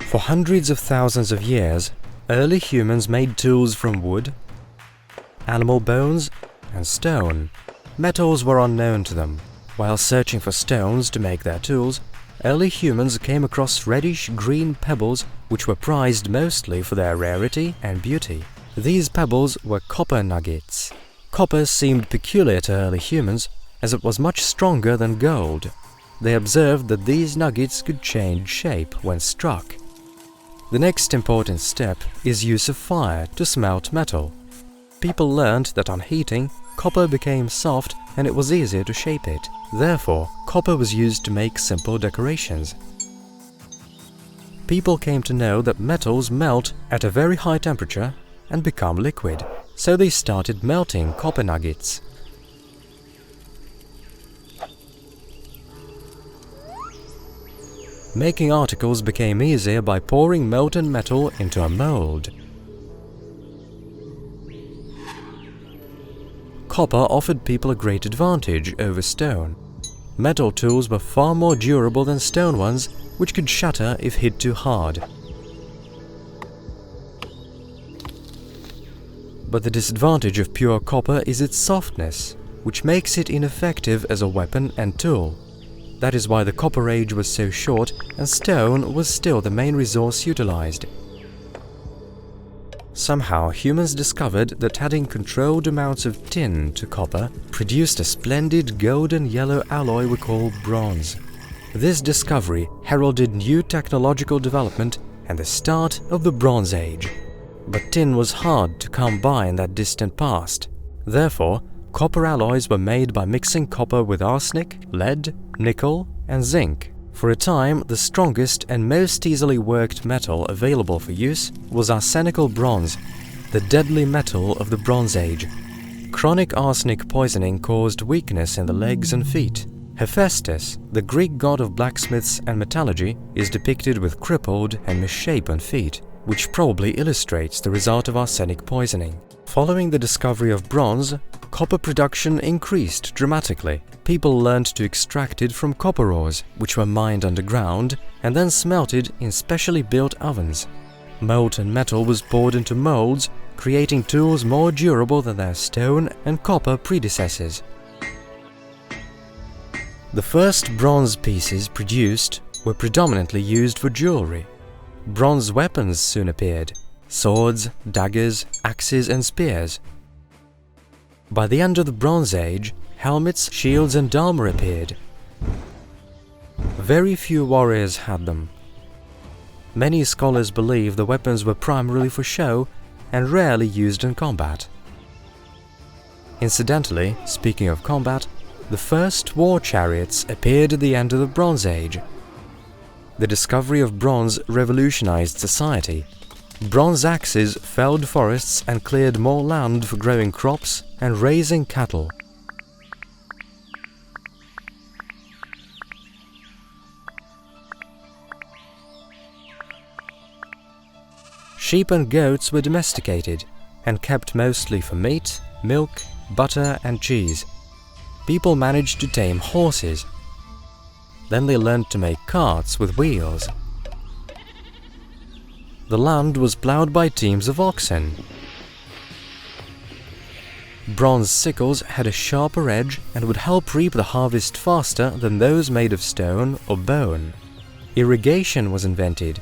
For hundreds of thousands of years, early humans made tools from wood, animal bones, and stone. Metals were unknown to them. While searching for stones to make their tools, early humans came across reddish-green pebbles which were prized mostly for their rarity and beauty. These pebbles were copper nuggets. Copper seemed peculiar to early humans as it was much stronger than gold. They observed that these nuggets could change shape when struck. The next important step is use of fire to smelt metal. People learned that on heating, copper became soft and it was easier to shape it. Therefore, copper was used to make simple decorations. People came to know that metals melt at a very high temperature and become liquid, so they started melting copper nuggets. Making articles became easier by pouring molten metal into a mold. Copper offered people a great advantage over stone. Metal tools were far more durable than stone ones, which could shatter if hit too hard. But the disadvantage of pure copper is its softness, which makes it ineffective as a weapon and tool. That is why the Copper Age was so short and stone was still the main resource utilized. Somehow, humans discovered that adding controlled amounts of tin to copper produced a splendid golden yellow alloy we call bronze. This discovery heralded new technological development and the start of the Bronze Age. But tin was hard to come by in that distant past. Therefore, copper alloys were made by mixing copper with arsenic, lead, nickel, and zinc. For a time, the strongest and most easily worked metal available for use was arsenical bronze, the deadly metal of the Bronze Age. Chronic arsenic poisoning caused weakness in the legs and feet. Hephaestus, the Greek god of blacksmiths and metallurgy, is depicted with crippled and misshapen feet, which probably illustrates the result of arsenic poisoning. Following the discovery of bronze, copper production increased dramatically. People learned to extract it from copper ores, which were mined underground and then smelted in specially built ovens. Molten metal was poured into molds, creating tools more durable than their stone and copper predecessors. The first bronze pieces produced were predominantly used for jewelry. Bronze weapons soon appeared: swords, daggers, axes, and spears. By the end of the Bronze Age, helmets, shields, and armor appeared. Very few warriors had them. Many scholars believe the weapons were primarily for show and rarely used in combat. Incidentally, speaking of combat, the first war chariots appeared at the end of the Bronze Age. The discovery of bronze revolutionized society. Bronze axes felled forests and cleared more land for growing crops and raising cattle. Sheep and goats were domesticated and kept mostly for meat, milk, butter, and cheese. People managed to tame horses. Then they learned to make carts with wheels. The land was plowed by teams of oxen. Bronze sickles had a sharper edge and would help reap the harvest faster than those made of stone or bone. Irrigation was invented.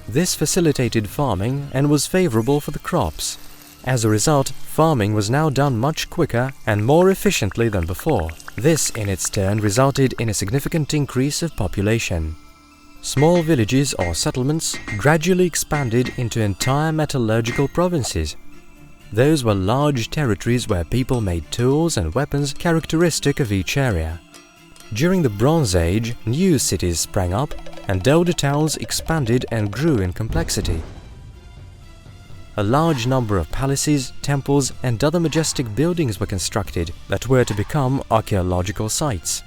This facilitated farming and was favorable for the crops. As a result, farming was now done much quicker and more efficiently than before. This, in its turn, resulted in a significant increase of population. Small villages or settlements gradually expanded into entire metallurgical provinces. Those were large territories where people made tools and weapons characteristic of each area. During the Bronze Age, new cities sprang up, and older towns expanded and grew in complexity. A large number of palaces, temples, and other majestic buildings were constructed that were to become archaeological sites.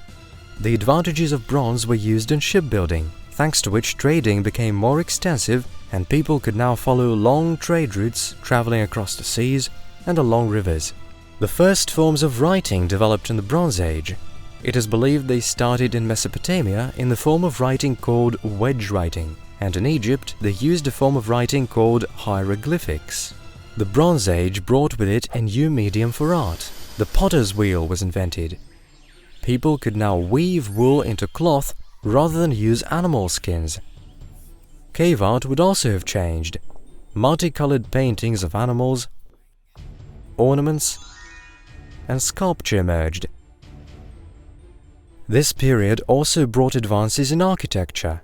The advantages of bronze were used in shipbuilding, thanks to which trading became more extensive and people could now follow long trade routes traveling across the seas and along rivers. The first forms of writing developed in the Bronze Age. It is believed they started in Mesopotamia in the form of writing called wedge writing. and in Egypt they used a form of writing called hieroglyphics. The Bronze Age brought with it a new medium for art. The potter's wheel was invented. People could now weave wool into cloth rather than use animal skins. Cave art would also have changed. Multicolored paintings of animals, ornaments, and sculpture emerged. This period also brought advances in architecture.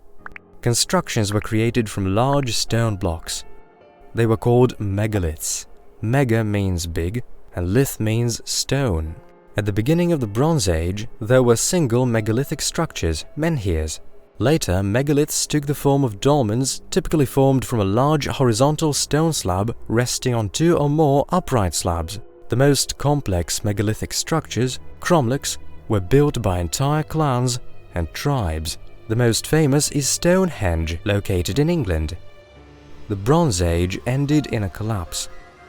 Constructions were created from large stone blocks. They were called megaliths. Mega means big, and lith means stone. At the beginning of the Bronze Age, there were single megalithic structures, menhirs. Later, megaliths took the form of dolmens, typically formed from a large horizontal stone slab resting on two or more upright slabs. The most complex megalithic structures, cromlechs, were built by entire clans and tribes. The most famous is Stonehenge, located in England. The Bronze Age ended in a collapse.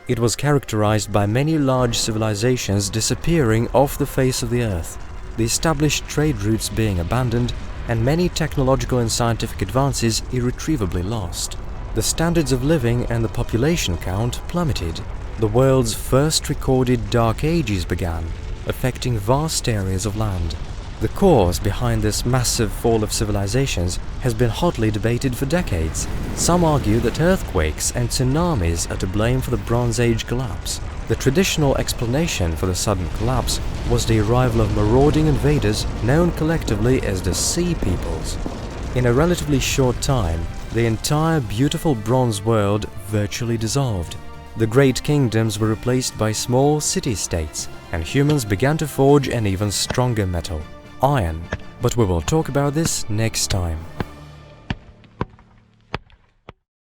It was characterized by many large civilizations disappearing off the face of the earth, the established trade routes being abandoned, and many technological and scientific advances irretrievably lost. The standards of living and the population count plummeted. The world's first recorded Dark Ages began, affecting vast areas of land. The cause behind this massive fall of civilizations has been hotly debated for decades. Some argue that earthquakes and tsunamis are to blame for the Bronze Age collapse. The traditional explanation for the sudden collapse was the arrival of marauding invaders known collectively as the Sea Peoples. In a relatively short time, the entire beautiful bronze world virtually dissolved. The great kingdoms were replaced by small city-states, and humans began to forge an even stronger metal, iron. But we will talk about this next time.